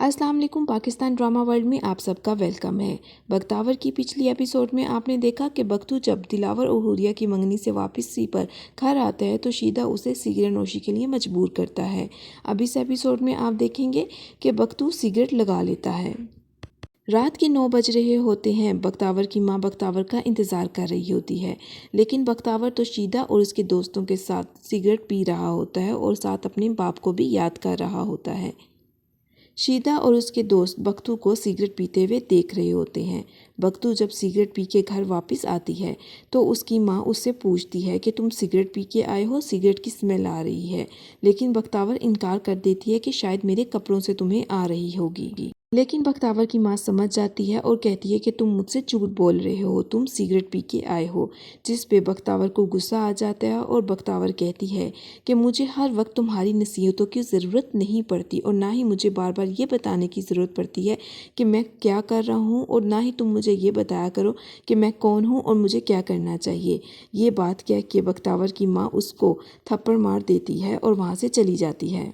अस्सलाम वालेकुम। Pakistan drama world में आप सबका वेलकम है। बख्तावर की पिछली एपिसोड में आपने देखा कि बख्तू जब दिलावर और हुरिया की मंगनी से वापसी पर घर आता है तो शीदा उसे सिगरेट नोशी के लिए मजबूर करता है। अब इस एपिसोड में आप देखेंगे कि बख्तू सिगरेट लगा लेता है। रात के 9 बज रहे होते हैं। बख्तावर की माँ बख्तावर का इंतज़ार कर रही होती है, लेकिन बख्तावर तो शीदा और उसके दोस्तों के साथ सिगरेट पी रहा होता है और साथ अपने बाप को भी याद कर रहा होता है। शीदा और उसके दोस्त बख्तू को सिगरेट पीते हुए देख रहे होते हैं। बख्तू जब सिगरेट पी के घर वापस आती है तो उसकी माँ उससे पूछती है कि तुम सिगरेट पी के आए हो, सिगरेट की स्मेल आ रही है। लेकिन बख्तावर इनकार कर देती है कि शायद मेरे कपड़ों से तुम्हें आ रही होगी। लेकिन बख्तावर की माँ समझ जाती है और कहती है कि तुम मुझसे झूठ बोल रहे हो, तुम सिगरेट पी के आए हो। जिस पे बख्तावर को गुस्सा आ जाता है और बख्तावर कहती है कि मुझे हर वक्त तुम्हारी नसीहतों की ज़रूरत नहीं पड़ती और ना ही मुझे बार बार ये बताने की ज़रूरत पड़ती है कि मैं क्या कर रहा हूँ, और ना ही तुम मुझे ये बताया करो कि मैं कौन हूँ और मुझे क्या करना चाहिए। ये बात कह के बख्तावर की माँ उसको थप्पड़ मार देती है और वहाँ से चली जाती है।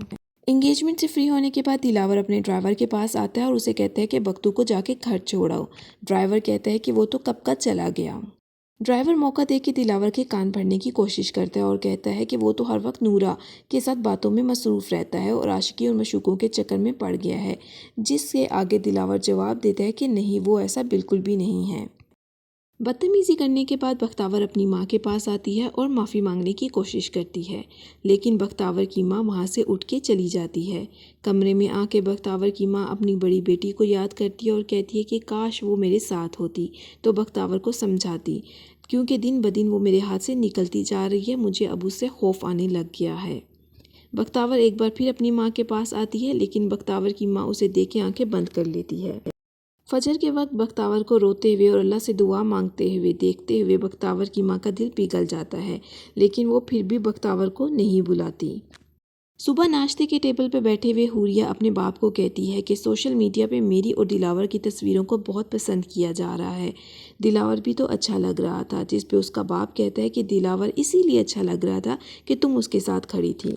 एंगेजमेंट से फ्री होने के बाद दिलावर अपने ड्राइवर के पास आता है और उसे कहता है कि बख्तू को जाके घर छोड़ाओ। ड्राइवर कहता है कि वो तो कब का चला गया। ड्राइवर मौका देख के दिलावर के कान भरने की कोशिश करता है और कहता है कि वो तो हर वक्त नूरा के साथ बातों में मसरूफ़ रहता है और आशिकी और मशूकों के चक्कर में पड़ गया है। जिसके आगे दिलावर जवाब देता है कि नहीं, वो ऐसा बिल्कुल भी नहीं है। बदतमीज़ी करने के बाद बख्तावर अपनी माँ के पास आती है और माफ़ी मांगने की कोशिश करती है, लेकिन बख्तावर की माँ वहाँ से उठ के चली जाती है। कमरे में आके बख्तावर की माँ अपनी बड़ी बेटी को याद करती है और कहती है कि काश वो मेरे साथ होती तो बख्तावर को समझाती, क्योंकि दिन ब दिन वो मेरे हाथ से निकलती जा रही है, मुझे अब उससे खौफ आने लग गया है। बख्तावर एक बार फिर अपनी माँ के पास आती है, लेकिन बख्तावर की माँ उसे देख के आंखें बंद कर लेती है। फजर के वक्त बख्तावर को रोते हुए और अल्लाह से दुआ मांगते हुए देखते हुए बख्तावर की माँ का दिल पिघल जाता है, लेकिन वो फिर भी बख्तावर को नहीं बुलाती। सुबह नाश्ते के टेबल पर बैठे हुए हुरिया अपने बाप को कहती है कि सोशल मीडिया पे मेरी और दिलावर की तस्वीरों को बहुत पसंद किया जा रहा है। दिलावर भी तो अच्छा लग रहा था। जिस पे उसका बाप कहता है कि दिलावर इसीलिए अच्छा लग रहा था कि तुम उसके साथ खड़ी थी।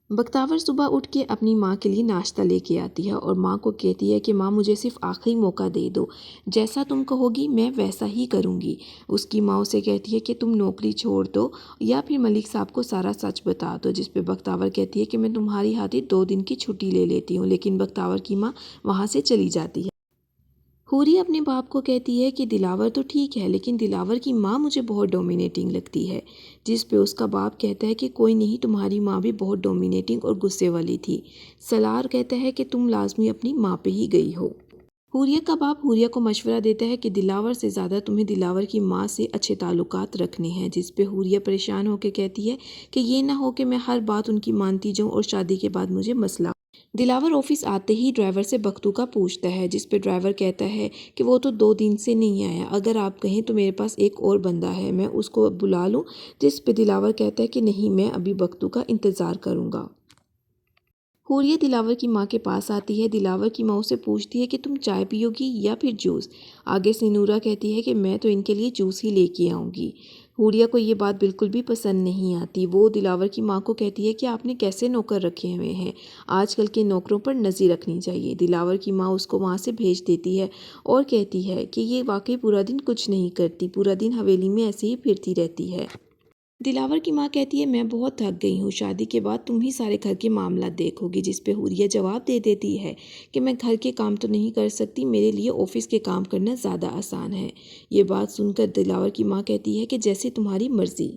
बख्तावर सुबह उठ के अपनी माँ के लिए नाश्ता लेके आती है और माँ को कहती है कि माँ मुझे सिर्फ आखिरी मौका दे दो, जैसा तुम कहोगी मैं वैसा ही करूँगी। उसकी माँ उसे कहती है कि तुम नौकरी छोड़ दो या फिर मलिक साहब को सारा सच बता दो। जिस पे बख्तावर कहती है कि मैं तुम्हारी खातिर 2 दिन की छुट्टी ले लेती हूँ, लेकिन बख्तावर की माँ वहाँ से चली जाती है। हूरी अपने बाप को कहती है कि दिलावर तो ठीक है, लेकिन दिलावर की माँ मुझे बहुत डोमिनेटिंग लगती है। जिस पे उसका बाप कहता है कि कोई नहीं, तुम्हारी माँ भी बहुत डोमिनेटिंग और गुस्से वाली थी। सलार कहता है कि तुम लाजमी अपनी माँ पे ही गई हो। हुरिया का बाप हुरिया को मशवरा देता है कि दिलावर से ज़्यादा तुम्हें दिलावर की माँ से अच्छे ताल्लुकात रखने हैं। जिस पे हुरिया परेशान होकर कहती है कि ये ना हो कि मैं हर बात उनकी मानती जाऊँ और शादी के बाद मुझे मसला। दिलावर ऑफिस आते ही ड्राइवर से बख्तू का पूछता है, जिस पे ड्राइवर कहता है कि वो तो 2 दिन से नहीं आया, अगर आप कहें तो मेरे पास एक और बंदा है, मैं उसको बुला लूँ। जिस पे दिलावर कहता है कि नहीं, मैं अभी बख्तू का इंतज़ार करूँगा। हुरिया दिलावर की माँ के पास आती है। दिलावर की माँ उससे पूछती है कि तुम चाय पियोगी या फिर जूस। आगे से नूरा कहती है कि मैं तो इनके लिए जूस ही लेके आऊँगी। हुरिया को ये बात बिल्कुल भी पसंद नहीं आती। वो दिलावर की माँ को कहती है कि आपने कैसे नौकर रखे हुए हैं, आजकल के नौकरों पर नज़र रखनी चाहिए। दिलावर की माँ उसको वहाँ से भेज देती है और कहती है कि ये वाकई पूरा दिन कुछ नहीं करती, पूरा दिन हवेली में ऐसे ही फिरती रहती है। दिलावर की माँ कहती है मैं बहुत थक गई हूँ, शादी के बाद तुम ही सारे घर के मामला देखोगी। जिस पे हुरिया जवाब दे देती है कि मैं घर के काम तो नहीं कर सकती, मेरे लिए ऑफिस के काम करना ज़्यादा आसान है। ये बात सुनकर दिलावर की माँ कहती है कि जैसे तुम्हारी मर्ज़ी।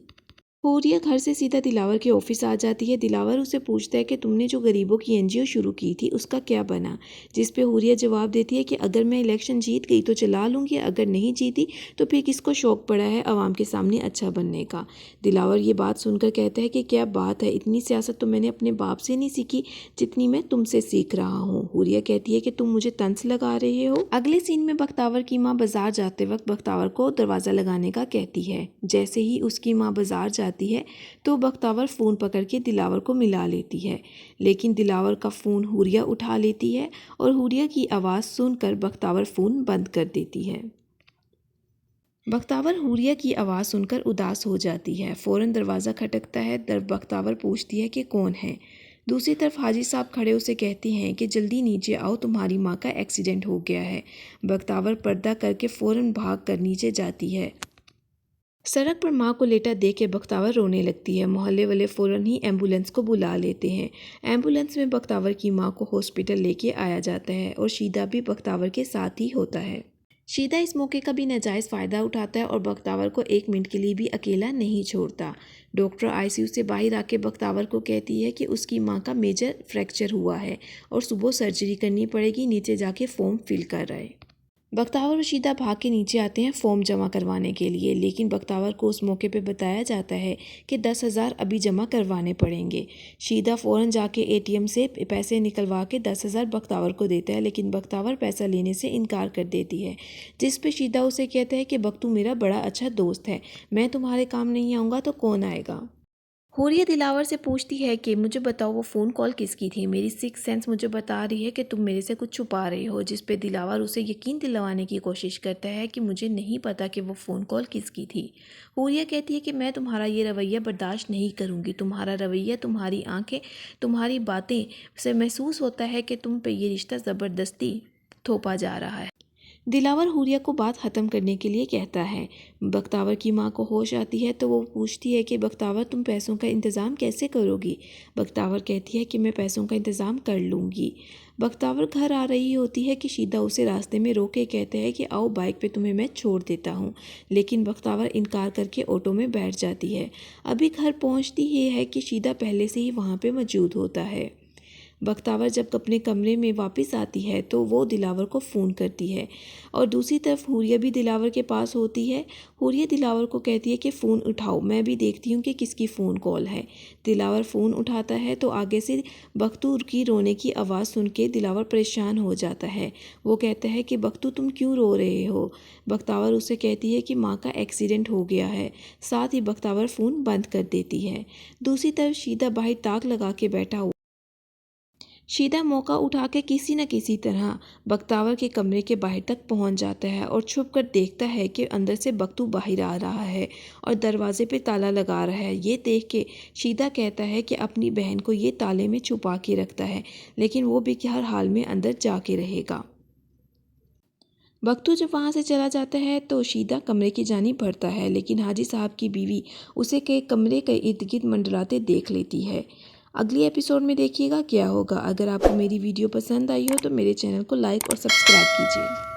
हुरिया घर से सीधा दिलावर के ऑफिस आ जाती है। दिलावर उसे पूछता है कि तुमने जो गरीबों की एनजीओ शुरू की थी उसका क्या बना। जिस पे हुरिया जवाब देती है कि अगर मैं इलेक्शन जीत गई तो चला लूँगी, अगर नहीं जीती तो फिर किसको शौक पड़ा है आवाम के सामने अच्छा बनने का। दिलावर ये बात सुनकर कहता है कि क्या बात है, इतनी सियासत तो मैंने अपने बाप से नहीं सीखी जितनी मैं तुमसे सीख रहा हूँ। हुरिया कहती है कि तुम मुझे तंज लगा रहे हो। अगले सीन में बख्तावर की माँ बाजार जाते वक्त बख्तावर को दरवाज़ा लगाने का कहती है। जैसे ही उसकी माँ बाजार जाती है तो बख्तावर फ़ोन पकड़ के दिलावर को मिला लेती है, लेकिन दिलावर का फ़ोन हुरिया उठा लेती है और हुरिया की आवाज़ सुनकर बख्तावर फ़ोन बंद कर देती है। बख्तावर हुरिया की आवाज़ सुनकर उदास हो जाती है। फ़ौरन दरवाज़ा खटकता है। बख्तावर पूछती है कि कौन है। दूसरी तरफ हाजी साहब खड़े उसे कहते हैं कि जल्दी नीचे आओ, तुम्हारी माँ का एक्सीडेंट हो गया है। बख्तावर पर्दा करके फ़ौरन भाग कर नीचे जाती है। सड़क पर माँ को लेटा देख के बख्तावर रोने लगती है। मोहल्ले वाले फ़ौरन ही एम्बुलेंस को बुला लेते हैं। एम्बुलेंस में बख्तावर की माँ को हॉस्पिटल लेके आया जाता है और शीदा भी बख्तावर के साथ ही होता है। शीदा इस मौके का भी नाजायज़ फ़ायदा उठाता है और बख्तावर को 1 मिनट के लिए भी अकेला नहीं छोड़ता। डॉक्टर आईसीयू से बाहर आके बख्तावर को कहती है कि उसकी माँ का मेजर फ्रैक्चर हुआ है और सुबह सर्जरी करनी पड़ेगी, नीचे जाके फॉर्म फिल कर रहे। बख्तावर और शीदा भाग के नीचे आते हैं फॉर्म जमा करवाने के लिए, लेकिन बख्तावर को उस मौके पे बताया जाता है कि 10,000 अभी जमा करवाने पड़ेंगे। शीदा फ़ौरन जाके एटीएम से पैसे निकलवा के 10,000 बख्तावर को देता है, लेकिन बख्तावर पैसा लेने से इनकार कर देती है, जिस पे शीदा उसे कहता है कि बख्तू मेरा बड़ा अच्छा दोस्त है, मैं तुम्हारे काम नहीं आऊँगा तो कौन आएगा। हुरिया दिलावर से पूछती है कि मुझे बताओ वो फ़ोन कॉल किसकी थी, मेरी सिक्स सेंस मुझे बता रही है कि तुम मेरे से कुछ छुपा रहे हो, जिस पे दिलावर उसे यकीन दिलवाने की कोशिश करता है कि मुझे नहीं पता कि वो फ़ोन कॉल किसकी थी। हुरिया कहती है कि मैं तुम्हारा ये रवैया बर्दाश्त नहीं करूँगी, तुम्हारा रवैया, तुम्हारी आंखें, तुम्हारी बातें से महसूस होता है कि तुम पे ये रिश्ता ज़बरदस्ती थोपा जा रहा है। दिलावर हुरिया को बात ख़त्म करने के लिए कहता है। बख्तावर की माँ को होश आती है तो वो पूछती है कि बख्तावर तुम पैसों का इंतज़ाम कैसे करोगी। बख्तावर कहती है कि मैं पैसों का इंतज़ाम कर लूँगी। बख्तावर घर आ रही होती है कि शीदा उसे रास्ते में रोक के कहते हैं कि आओ बाइक पे तुम्हें मैं छोड़ देता हूँ, लेकिन बख्तावर इनकार करके ऑटो में बैठ जाती है। अभी घर पहुँचती ही है कि शीदा पहले से ही वहाँ पे मौजूद होता है। बख्तावर जब अपने कमरे में वापस आती है तो वो दिलावर को फ़ोन करती है और दूसरी तरफ हुरिया भी दिलावर के पास होती है। हुरिया दिलावर को कहती है कि फ़ोन उठाओ, मैं भी देखती हूँ कि किसकी फ़ोन कॉल है। दिलावर फ़ोन उठाता है तो आगे से बख्तू की रोने की आवाज़ सुन के दिलावर परेशान हो जाता है। वो कहता है कि बख्तू तुम क्यों रो रहे हो। बख्तावर उसे कहती है कि माँ का एक्सीडेंट हो गया है। साथ ही बख्तावर फ़ोन बंद कर देती है। दूसरी तरफ शीदा बाहर ताक लगा के बैठा शीदा मौका उठा के किसी न किसी तरह बख्तावर के कमरे के बाहर तक पहुंच जाता है और छुप कर देखता है कि अंदर से बख्तू बाहर आ रहा है और दरवाजे पे ताला लगा रहा है। ये देख के शीदा कहता है कि अपनी बहन को ये ताले में छुपा के रखता है, लेकिन वो भी हर हाल में अंदर जाके रहेगा। बख्तू जब वहाँ से चला जाता है तो शीदा कमरे की जानिब बढ़ता है, लेकिन हाजी साहब की बीवी उसे के कमरे के इर्द गिर्द मंडराते देख लेती है। अगली एपिसोड में देखिएगा क्या होगा। अगर आपको मेरी वीडियो पसंद आई हो तो मेरे चैनल को लाइक और सब्सक्राइब कीजिए।